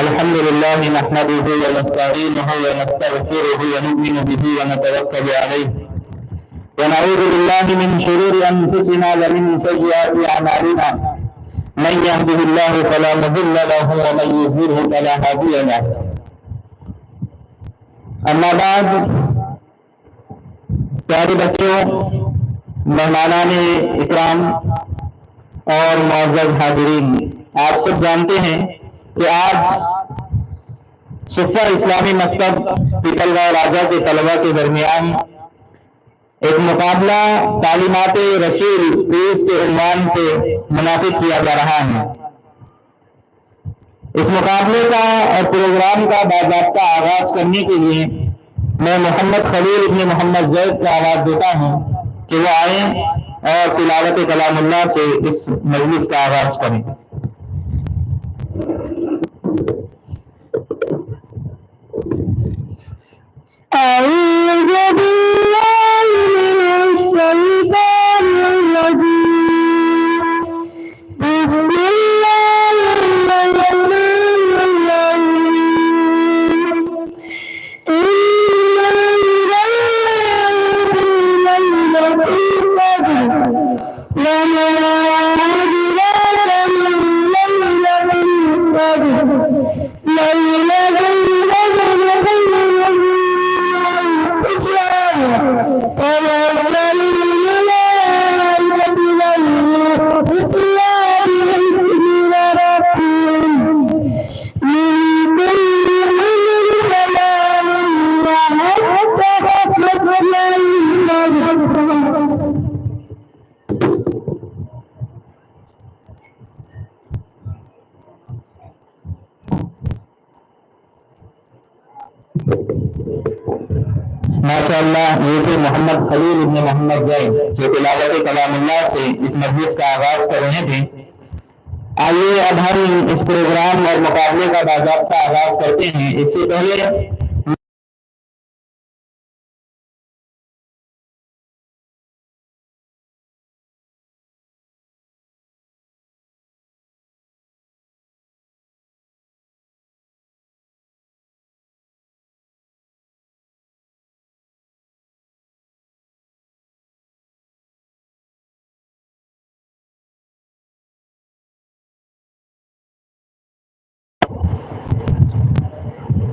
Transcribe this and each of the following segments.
अल्हम्दुलिल्लाह नहमदुहु व नस्तईनुहु व नस्तगफिरुहु व नु'मिनु बिही व नतवक्कलु अलैहि व नऊज़ु बिल्लाहि मिन शुरूरि अनफुसिना व मिन सय्यिआति अमालिना मन यहदिहिल्लाहु फला मुदिल्ल लहु व मन युद्लिलहु फला हादिय लहु। अम्मा बाद, प्यारे बच्चों, मेहमानाने इकराम और मुअज़्ज़ज़ हाज़िरीन, आप सब जानते हैं कि आज सुफ़ा इस्लामी मकतब पिपलगांव राजा के तलबा के दरमियान एक मुकाबला तालीमात रसूल पीस के उन्वान से मुनाफिद किया जा रहा है। इस मुकाबले का और प्रोग्राम का बाज़ाब्ता आगाज करने के लिए मैं मोहम्मद खलील इब्न मोहम्मद ज़ैद का आवाज़ देता हूँ कि वो आए और तिलावत कलामुल्लाह से इस मजलिस का आगाज करें। माशाअल्लाह, ये थे मोहम्मद खलील इब्न मोहम्मद ज़ैद जो तिलावत कलामुल्लाह से इस मजलिस का आगाज कर रहे थे। आइए अब हम इस प्रोग्राम और मुकाबले का बाज़ाब्ता आगाज करते हैं। इससे पहले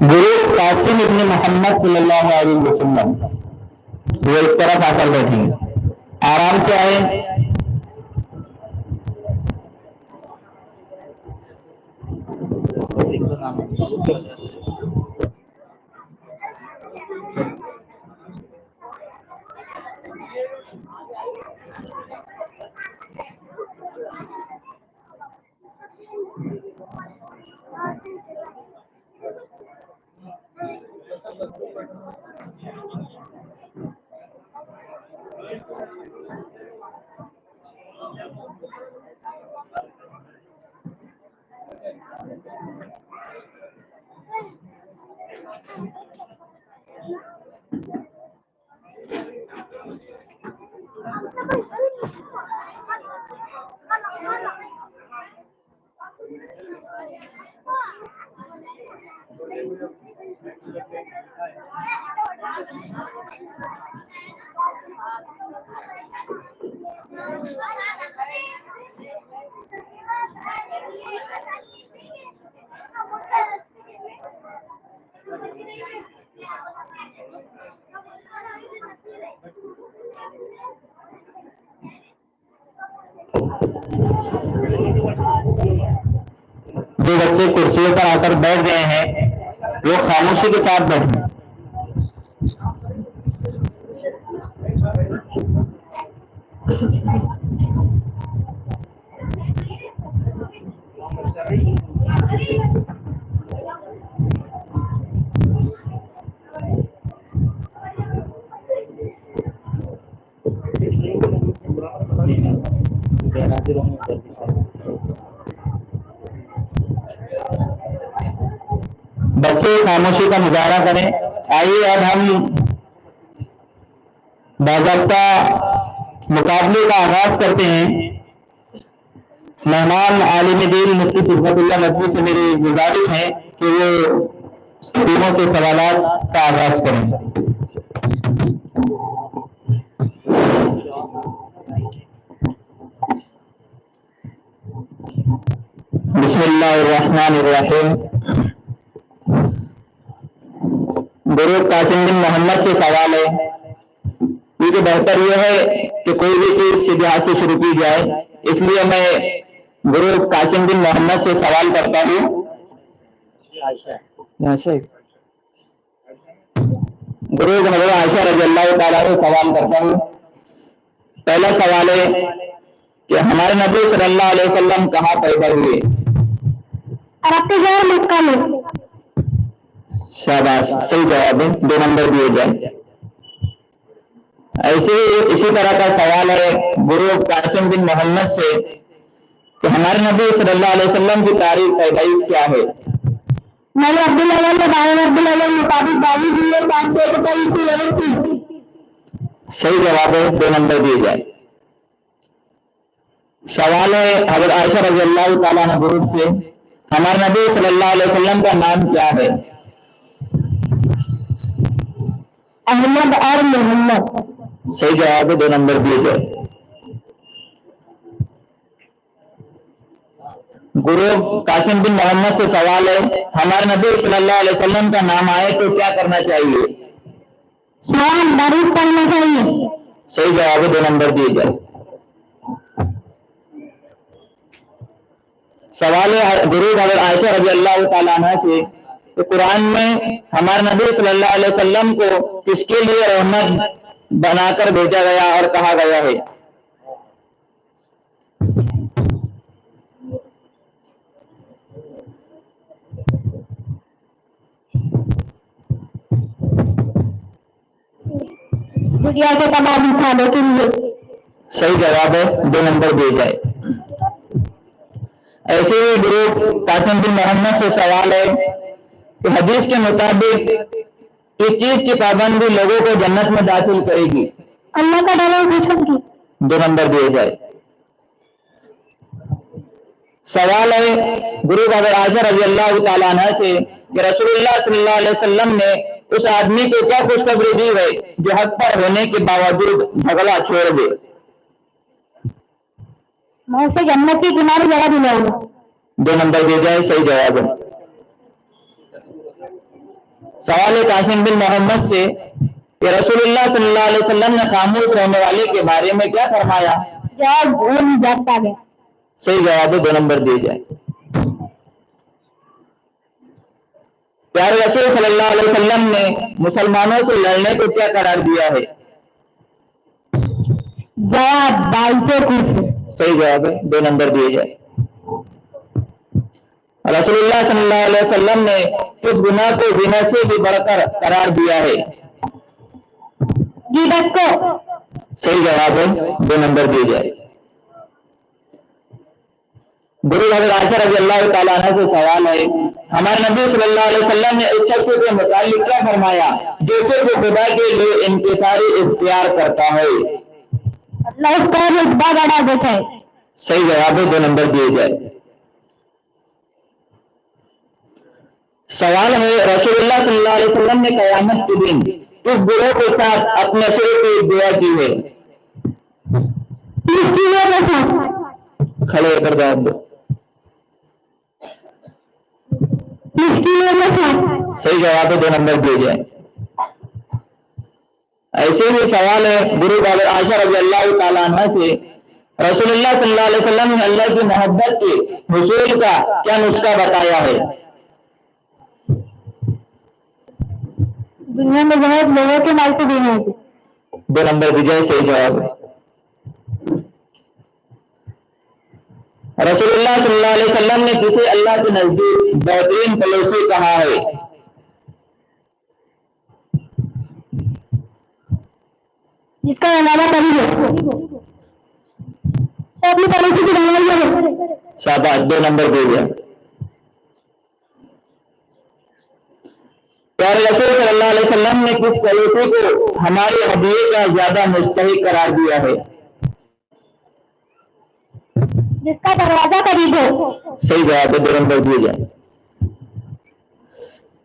गुरु कासिम इब्न मोहम्मद सल्लल्लाहु अलैहि वसल्लम वो इस तरफ आकर बैठेंगे। आराम से आए। जो बच्चे कुर्सियों पर आकर बैठ गए हैं वो खामोशी के साथ बैठे। बच्चे खामोशी का मुजाहरा करें। आइए अब हम बाज़ाब्ता मुकाबले का आगाज करते हैं। मेहमान आलिम दीन मुफ्ती सिफातुल्लाह नदवी से मेरी गुजारिश है कि वो तीनों से सवालात का आगाज करें। बिस्मिल्लाहिर्रहमानिर्रहीम। गुरु कासिम बिन मोहम्मद से सवाल है, क्योंकि बेहतर यह है कि कोई भी चीज सीधे हाथ से शुरू की जाए, इसलिए मैं गुरु कासिम बिन मोहम्मद से सवाल करता हूँ। गुरु हज़रत आयशा रज़ियल्लाहु ताला से सवाल करता हूँ। पहला सवाल है कि हमारे नबी सल्लल्लाहु अलैहि वसल्लम कहाँ पैदा हुए? अरब के शहर मक्का में। शाबाश, सही जवाब है, 2 नंबर दिए जाए। ऐसे इसी तरह का सवाल है गुरु कासिम बिन मोहम्मद से कि हमारे नबी सल्लल्लाहु अलैहि वसल्लम की तारीख पैदाइश क्या है? मौला अब्दुल अवल ने बावन अब्दुल अवल मुताबिक 22 थी। सही जवाब है, 2 नंबर दिए जाए। सवाल है हज़रत आयशा रज़ियल्लाहु ताला अन्हा से हमारे नबी सल्लल्लाहु अलैहि वसल्लम का नाम क्या है? अहमद और मोहम्मद। सही जवाब है, 2 नंबर दिए जाए। गुरु कासिम बिन मोहम्मद से सवाल है हमारे नबी सल्लल्लाहु अलैहि वसल्लम का नाम आए तो क्या करना चाहिए? सलाम दरूद पढ़ना चाहिए। सही जवाब है, 2 नंबर दिए जाए। सवाल है गुरु हज़रत आयशा रज़ियल्लाहु ताला अन्हा से तो कुरान में हमारे नबी सल्लल्लाहु अलैहि वसल्लम को किसके लिए रहमत बनाकर भेजा गया और कहा गया है? दुनिया के तमाम इंसानों के लिए। सही जवाब है, 2 नंबर दिए जाए। ऐसे ही गुरु कासिम बिन मोहम्मद से सवाल है कि हदीस के मुताबिक किस चीज की पाबंदी लोगों को जन्नत में दाखिल करेगी? अल्लाह का डर और दुश्मन की। 2 नंबर दिए जाए। सवाल है गुरु हज़रत आयशा रज़ियल्लाहु ताला अन्हा से कि रसूलुल्लाह सल्लल्लाहु अलैहि वसल्लम ने उस आदमी को क्या खुशखबरी दी है जो हक पर होने के बावजूद झगड़ा छोड़ दे? मैं उसे जन्नत की किनारे जगह दिलाऊंगा। 2 नंबर दिए जाए, सही जवाब है। सवाल है कासिम बिन मोहम्मद से कि रसूलुल्लाह सल्लल्लाहु अलैहि वसल्लम ने खामोश रहने वाले के बारे में क्या फरमाया? जवाब वो नहीं जागता गया। सही जवाब है, 2 नंबर दिए जाए। प्यारे रसूल सल्लल्लाहु अलैहि वसल्लम ने मुसलमानों से लड़ने को क्या करार दिया है? जवाब बाइसे कुछ। सही जवाब है, 2 नंबर दिए जाए। रसूलुल्लाह सल्लल्लाहु अलैहि वसल्लम ने किस गुनाह को ज़िना से भी बढ़कर करार दिया है? गीबत को। सही जवाब है, 2 नंबर दिए जाए। गुरु हज़रत आयशा रज़ियल्लाहु ताला अन्हा से सवाल है हमारे नबी सल्लल्लाहु अलैहि वसल्लम ने उस शख्स के मुतालिक क्या फरमाया जो सिर्फ खुदा के लिए इंकिसारी इख्तियार करता है? अल्लाह उसका रुतबा बढ़ा देता है। सही जवाब है, 2 नंबर दिए जाए। सवाल है रसूलुल्लाह सल्लल्लाहु अलैहि वसल्लम ने क़यामत के दिन किस गुरोह के साथ अपने सिर पे दुआ की है? खड़े होकर जवाब दो। सही जवाब है, 2 नंबर दिए जाए। ऐसे ही सवाल है गुरु हज़रत आयशा रज़ियल्लाहु ताला अन्हा से रसूलुल्लाह सल्लल्लाहु अलैहि वसल्लम ने अल्लाह की मोहब्बत के हुसूल का क्या नुस्खा बताया है? दुनिया में बहुत लोगों के माल को देना है। 2 नंबर दीजिए, सही जवाब है। रसूलुल्लाह सल्लल्लाहु अलैहि वसल्लम ने किसे अल्लाह के नजदीक बेहतरीन पड़ोसी कहा है? जिसका अलावा कभी अपनी पड़ोसी की दवाई है। शाबाश, 2 नंबर दीजिए। प्यारे रसूल सल्लल्लाहु अलैहि वसल्लम ने किस पड़ोसी को हमारे हदिये का ज्यादा मुस्तहिक करार दिया है? जिसका दरवाजा करीब हो। सही जवाब है, 2 नंबर दिए जाए।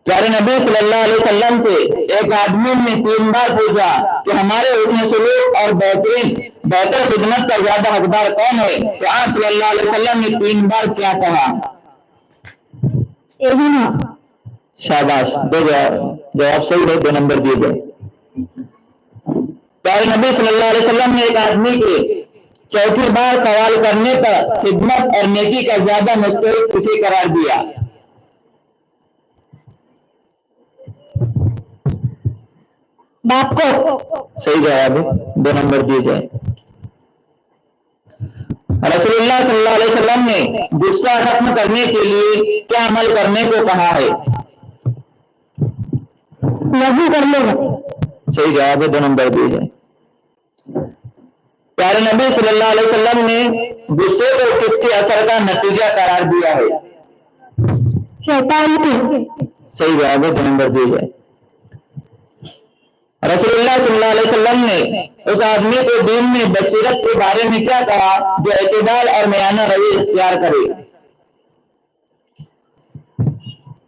प्यारे नबी सल्लल्लाहु अलैहि वसल्लम से एक आदमी ने 3 बार पूछा कि हमारे हुस्न सुलूक और बेहतर खिदमत का ज्यादा हकदार कौन है? तो आप सल्लल्लाहु अलैहि वसल्लम ने 3 बार क्या कहा? शाबाश, 2 जवाब सही है, 2 नंबर दिए गए। प्यारे नबी सल्लल्लाहु अलैहि वसल्लम ने एक आदमी के चौथी बार सवाल करने पर खिदमत और नेकी का ज्यादा मुस्तहिक किसे करार दिया? बाप को। सही जवाब है, 2 नंबर दिए जाए। रसूलुल्लाह सल्लल्लाहु अलैहि वसल्लम ने गुस्सा खत्म करने के लिए क्या अमल करने को कहा है? वजू कर लो। सही जवाब है, 2 नंबर दिए जाए। प्यारे नबी सल्लल्लाहु अलैहि वसल्लम ने गुस्से को किसके असर का नतीजा करार दिया है? शैतान की। सही जवाब है, 2 नंबर दिए जाए। रसूलुल्लाह सल्लल्लाहु अलैहि वसल्लम ने उस आदमी को दीन में बसीरत के बारे में क्या कहा जो एतदाल और मयाना रवि इख्तियार करे?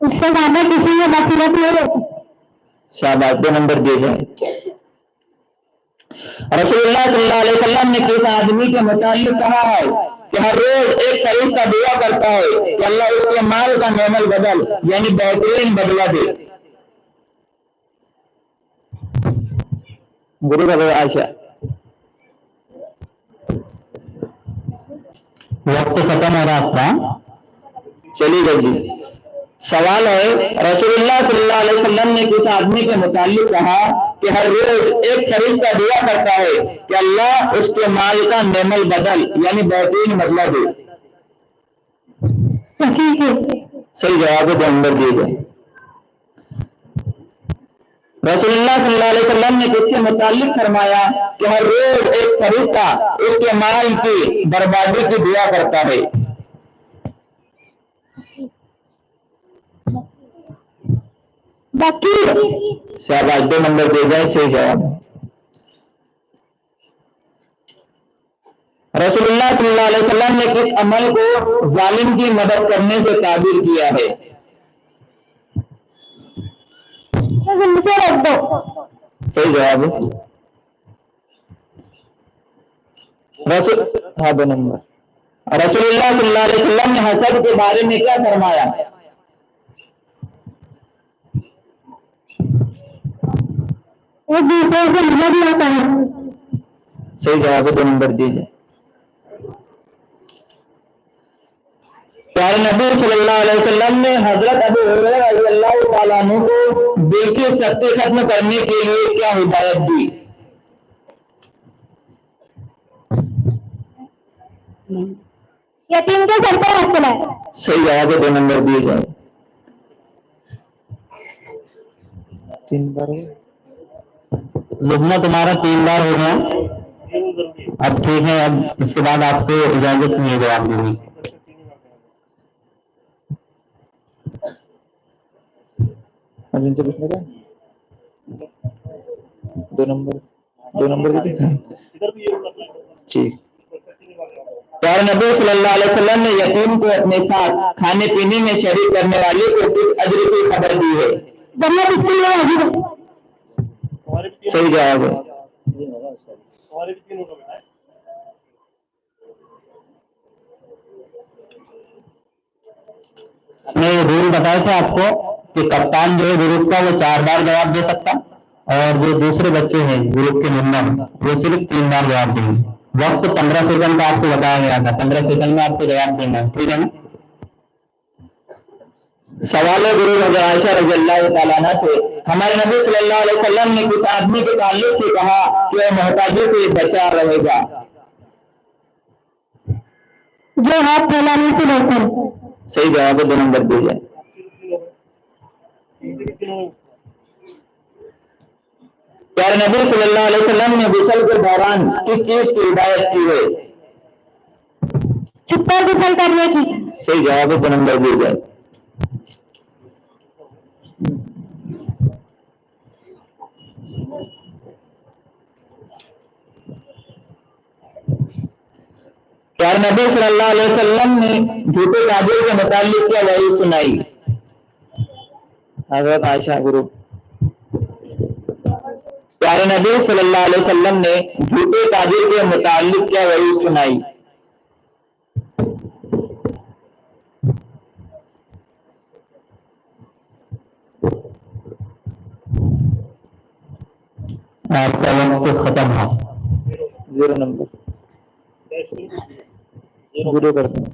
उससे ज्यादा किसी में बसीरत नहीं है। शाबाश, 2 नंबर दिए जाए। रसूलुल्लाह सल्लल्लाहु अलैहि वसल्लम ने किस आदमी के मुताल्लिक कहा है कि हर रोज एक शरीफ का दुआ करता है कि अल्लाह उसके माल का नेमल बदल यानी बेहतरीन बदला दे? गुरु आयशा। वक्त खत्म हो रहा आपका, चलिए जल्दी। सवाल है, रसूलुल्लाह सल्लल्लाहु अलैहि वसल्लम ने किस आदमी के मुताल्लिक कहा कि हर रोज एक शरीफ का दुआ करता है कि अल्लाह उसके माल का नेमल बदल यानी बेहतरीन बदला दे? सही जवाब है, 2 नंबर दिए गए। रसूलुल्लाह सल्लल्लाहु अलैहि वसल्लम ने किसके मुताल्लिक फरमाया कि हर रोज एक फरिश्ता उसके माल की बर्बादी की दुआ करता है? शाबाश, 2 नंबर दे जाए, सही जवाब। रसूलुल्लाह सल्लल्लाहु अलैहि वसल्लम ने किस अमल को जालिम की मदद करने से ताबीर किया है? सही जवाब है। हाँ, 2 नंबर। रसूलुल्लाह सल्लल्लाहु अलैहि वसल्लम ने हसद के बारे में क्या फरमाया? एक दूसरे से मदद ना करें। सही जवाब है, 2 नंबर दीजिए। प्यारे नबी सल्लल्लाहु अलैहि वसल्लम ने हजरत अबू हुरैरा रज़ियल्लाहु ताला अन्हु को दिल की सख्ती खत्म करने के लिए क्या हिदायत दी? यतीम के सर पर हाथ चलाए। सही जवाब है, 2 नंबर दिए जाए। 3 बार लुबना तुम्हारा 3 बार हो गया। अब ठीक है, अब इसके बाद आपको इजाजत नहीं है जवाब देने की। अब इनसे पूछने का 2 नंबर ठीक। प्यारे नबी सल्लल्लाहु अलैहि वसल्लम ने यतीम को अपने साथ खाने पीने में शरीक करने वाले को किस अजर की खबर दी है? जन्नत इसके लिए हाजिर है। सही जवाब है। मैं ये रूल बताया था आपको कि कप्तान जो है ग्रुप का वो 4 बार जवाब दे सकता और जो दूसरे बच्चे हैं ग्रुप के मेंबर वो सिर्फ 3 बार जवाब देंगे। वक्त 15 सेकंड का आपको बताया गया था, 15 सेकंड में आपको जवाब देना है, ठीक है ना? सवाल है गुरु हज़रत आयशा रज़ियल्लाहु ताला अन्हा से, हमारे नबी सल्लल्लाहु अलैहि वसल्लम ने किस आदमी के ताल्लुक से कहा कि वह मोहताजी से बचा रहेगा? जो हाथ फैलाने से रोकता है। सही जवाब है, 2 नंबर दीजिए। प्यारे नबी सल्लल्लाहु अलैहि वसल्लम ने गुस्ल के दौरान किस चीज की हिदायत की है? छुपकर गुस्ल करने की। सही जवाब है, 2 नंबर दीजिए। प्यारे नबी सल्लल्लाहु अलैहि वसल्लम ने झूठे ताजिर के मुतालिक क्या वही सुनाई? हज़रत आयशा गुरु। प्यारे नबी सल्लल्लाहु अलैहि वसल्लम ने झूठे ताजिर के मुतालिक क्या वही सुनाई? आपका वक्त खत्म है। 0 नंबर 0 करते हैं।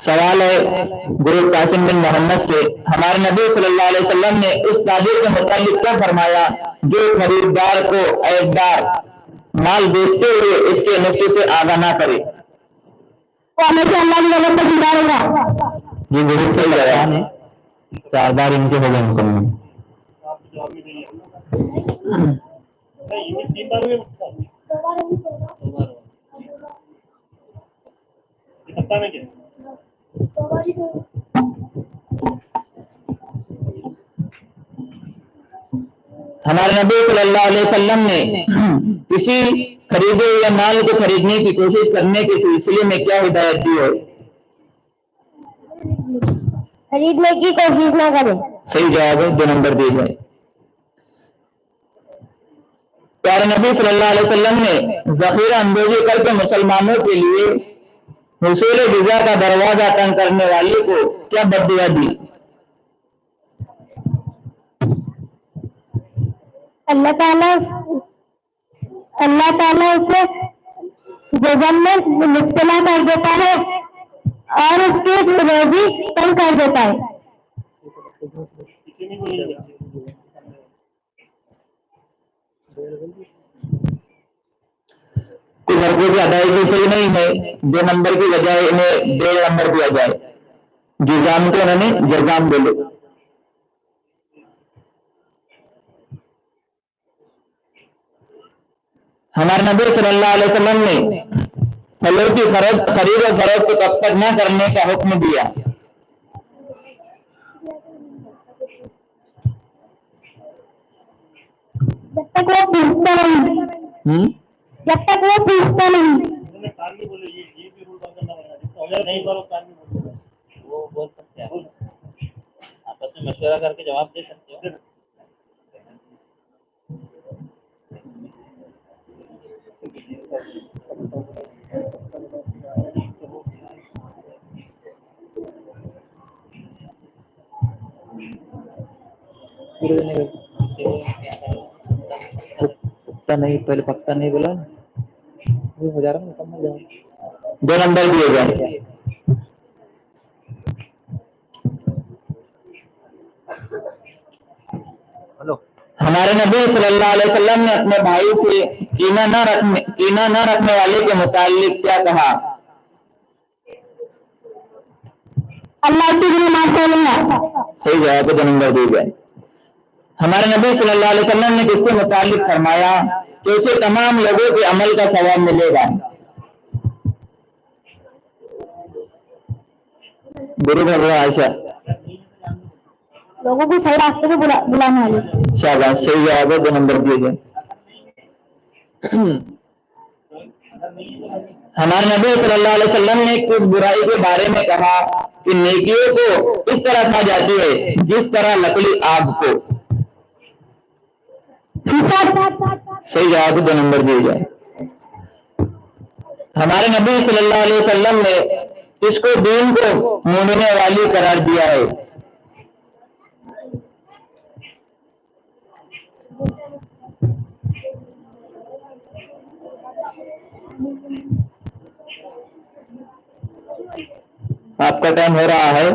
सवाल है गुरु कासिम बिन मोहम्मद से, हमारे नबी सल्लल्लाहु अलैहि वसल्लम ने उस ताजिर के मुतालिक क्या फरमाया जो खरीदार को ऐबदार माल बेचते हुए इसके नुक्से से आगाह ना करे? ये गुरु सही जवाब है। 4 बार इनके हो गए मुकम्मल। हमारे नबी सल्लल्लाहु अलैहि वसल्लम ने किसी खरीदे हुए माल को खरीदने की कोशिश करने के सिलसिले में क्या हिदायत दी है? खरीदने की कोशिश ना करें। सही जवाब है, 2 नंबर दिए जाए। प्यारे नबी सल्लल्लाहु अलैहि वसल्लम ने जखीरा अंदोजी करके मुसलमानों के लिए हुसूल गिज़ा का दरवाजा तंग करने वाले को क्या बद्दुआ दी? अल्लाह ताला उसे जहन्नम में मुब्तला कर देता है और उसकी रोजी कम कर देता है। तो लड़कों की अदायगी सही नहीं है, 2 नंबर की बजाय इन्हें 1.5 नंबर दिया जाए। जुजाम को उन्होंने जजाम बोले। हमारे नबी सल्लल्लाहु अलैहि वसल्लम ने फलों की खरीद और फरोख्त को कब तक न करने का हुक्म दिया? जब तक वो पूछता नहीं। जब तक वो पूछता नहीं। वो बोल सकते हैं, आपस में मशवरा करके जवाब दे सकते हो। पक्का नहीं, पहले पक्का नहीं बोला ना, हो जा रहा है। 2 नंबर दिए जाए। हमारे नबी सल्लल्लाहु अलैहि वसल्लम ने अपने भाई से कीना न रखने वाले के मुतालिक क्या कहा? अल्लाह की माफ करेगा। सही जवाब है, 2 नंबर दिए जाए। हमारे नबी सल्लल्लाहु अलैहि वसल्लम ने किसके मुतालिक फरमाया कि उसे तमाम लोगों के अमल का सवाब मिलेगा? गुरु आयशा। लोगों को सही रास्ते पे बुलाने वाले। शाबाश, सही जवाब है, 2 नंबर दिए जाए। हमारे नबी सल्लल्लाहु अलैहि वसल्लम ने कुछ बुराई के बारे में कहा कि नेकियों को इस तरह खा जाती है जिस तरह लकड़ी आग को। सही जवाब 2 नंबर दिए जाए। हमारे नबी सल्लल्लाहु अलैहि वसल्लम ने इसको दीन को मूंढने वाली करार दिया है? आपका टाइम हो रहा है,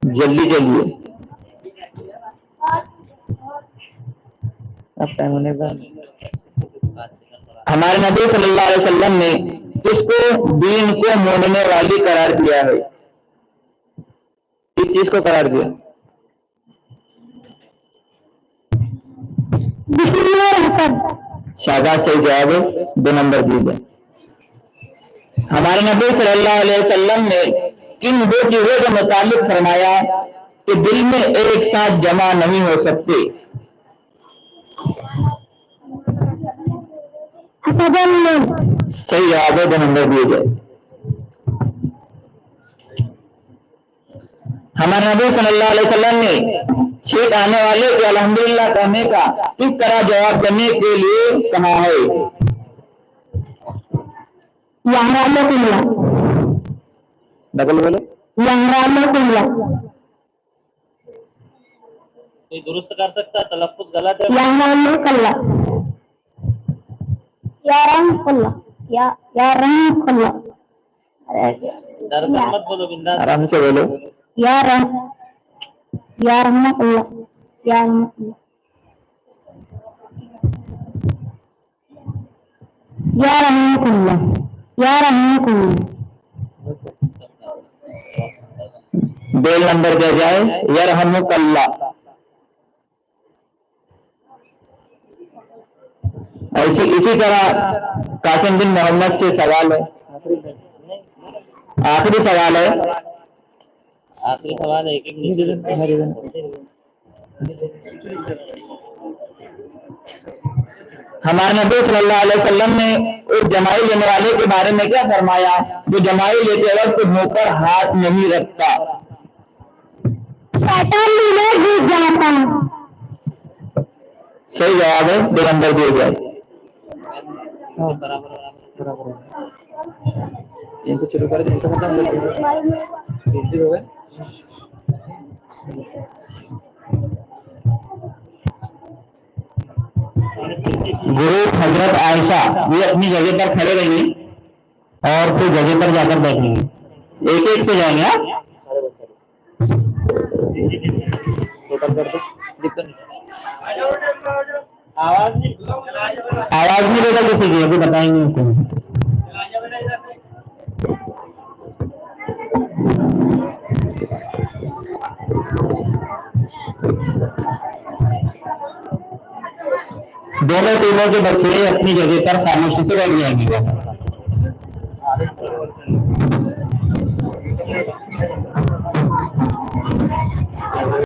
जल्दी चलिए। अब टाइम होने का। हमारे नबी सल्लल्लाहु अलैहि वसल्लम ने किसको दीन को मूंढने वाली करार दिया है? किस चीज को करार दिया? शाबाश, सही जवाब है, 2 नंबर दिए गए। हमारे नबी सल्लल्लाहु अलैहि वसल्लम ने किन 2 चीजों के मुतालिक फरमाया कि दिल में एक साथ जमा नहीं हो सकते? तजल्लुल। सही जवाब है, 2 नंबर दिए जाए। हमारे नबी सल्लल्लाहु अलैहि वसल्लम ने छेक आने वाले को अल्हम्दुलिल्लाह कहने का किस तरह जवाब देने के लिए कहा है? यहरामुकुल्लाह। डबल बोलो। यहरामुकुल्लाह। कोई दुरुस्त कर सकता है? तलफ्फुज गलत है। यहरामुकुल्लाह। यहरामुकुल्लाह। यहरामुकुल्लाह। डर कर मत बोलो, बिंदास आराम से बोलो। यहरामुकुल्लाह। यहरामुकुल्लाह। यहरामुकुल्लाह। यहरामुकुल्लाह। 2 नंबर दिया जाए, यरहमुकल्लाह। इसी तरह कासिम बिन मोहम्मद से सवाल है, आखिरी सवाल है। आखिरी सवाल है, एक हमारे नबी सल्लल्लाहु अलैहि वसल्लम ने उस जमाई लेने वाले के बारे में क्या फरमाया जो जमाई लेते वक्त मुंह पर हाथ नहीं रखता? शैतान में घुस जाता। सही जवाब है, 2 नंबर दिए जाए। इनको शुरू कर दें, इनको खत्म कर दें। गुरु हजरत आयशा ये अपनी जगह पर खड़े रहेंगे और फिर जगह पर जाकर बैठेंगे। एक एक से जाएंगे। आवाज नहीं देगा किसी की, अभी बताएंगे उनको। दोनों टीमों के बच्चे अपनी जगह पर खामोशी से बैठ जाएंगे।